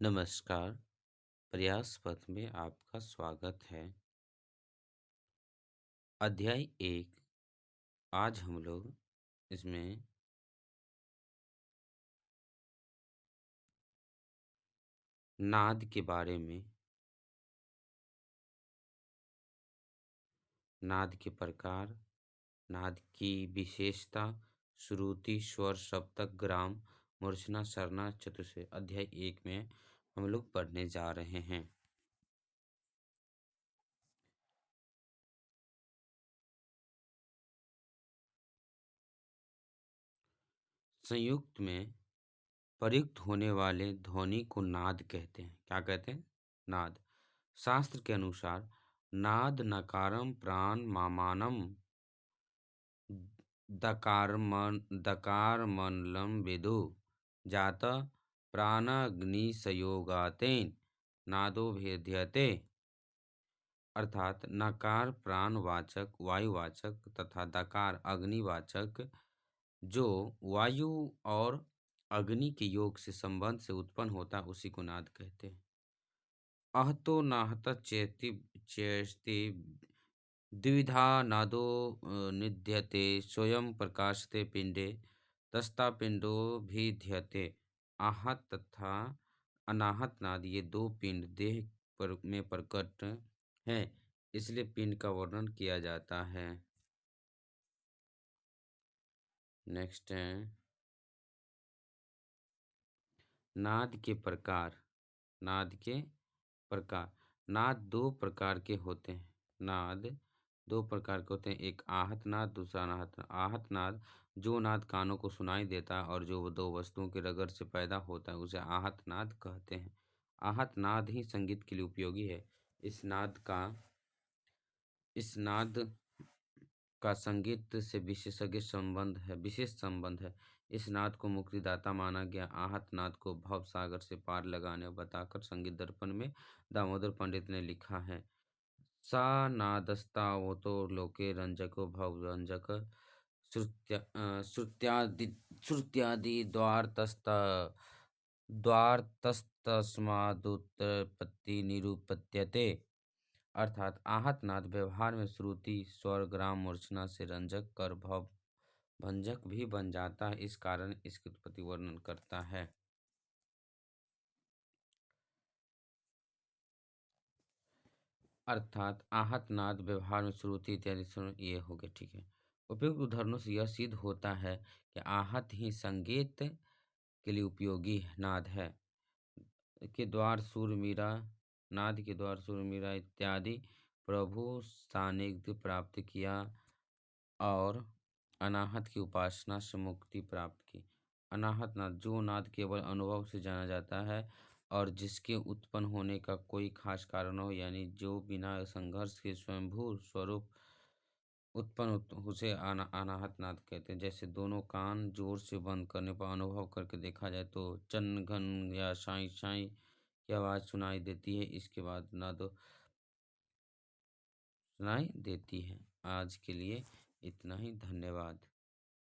नमस्कार, प्रयास पथ में आपका स्वागत है। अध्याय 1। आज हम लोग इसमें नाद के बारे में, नाद के प्रकार, नाद की विशेषता, श्रुति, स्वर, सप्तक, ग्राम, मूर्छना, सरना, चतुस्वर अध्याय 1 में हम लोग पढ़ने जा रहे हैं। संयुक्त में प्रयुक्त होने वाले ध्वनि को नाद कहते हैं। क्या कहते हैं? नाद। शास्त्र के अनुसार नाद नकारम प्राण मामानम दकारमंडलम विदु जात प्राणाग्निसंयोगातेन नादो भेद्यते। अर्थात नकार प्राणवाचक वायुवाचक तथा दकार अग्निवाचक जो वायु और अग्नि के योग से संबंध से उत्पन्न होता है उसी को नाद कहते हैं। अहतो नाहत चेति चेष्टि द्विधा नादो निध्यते स्वयं प्रकाशते पिंडे तस्ता पिंडो भिद्यते। आहत तथा अनाहत नाद ये दो पिंड देह पर में प्रकट हैं, इसलिए पिंड का वर्णन किया जाता है। नेक्स्ट है नाद के प्रकार। नाद के प्रकार। नाद दो प्रकार के होते हैं। नाद दो प्रकार के होते हैं, एक आहत नाद, दूसरा अनाहत नाद। आहत नाद जो नाद कानों को सुनाई देता है और जो दो वस्तुओं के रगड़ से पैदा होता है उसे आहत नाद कहते हैं। आहत नाद ही संगीत के लिए उपयोगी है। इस नाद का संगीत से विशेष संबंध है। इस नाद को मुक्तिदाता माना गया। आहत नाद को भव सागर से पार लगाने बताकर संगीत दर्पण में दामोदर पंडित ने लिखा है। सा नादस्तावतो लोके रंजको भवरंजक श्रुत्यादि श्रुत्यादि द्वारतस्तस्मादुत्पत्ति निरुपत्यते। अर्थात आहत नाद व्यवहार में श्रुति स्वर ग्राम मूर्छना से रंजक कर भव भंजक भी बन जाता है, इस कारण इसकी उत्पत्ति वर्णन करता है। अर्थात आहत नाद व्यवहार में श्रुति इत्यादि ये हो गया। ठीक है। उपयुक्त उदाहरणों से यह सिद्ध होता है कि आहत ही संगीत के लिए उपयोगी नाद है। के द्वार सुर मीरा नाद के द्वार सुर मीरा इत्यादि प्रभु सानिध्य प्राप्त किया और अनाहत की उपासना से मुक्ति प्राप्त की। अनाहत नाद जो नाद केवल अनुभव से जाना जाता है और जिसके उत्पन्न होने का कोई खास कारण हो, यानी जो बिना संघर्ष के स्वयंभू स्वरूप उसे अनाहत नाद कहते हैं। जैसे दोनों कान जोर से बंद करने पर अनुभव करके देखा जाए तो चन घन या साई साई की आवाज़ सुनाई देती है। इसके बाद नाद सुनाई देती है। आज के लिए इतना ही। धन्यवाद।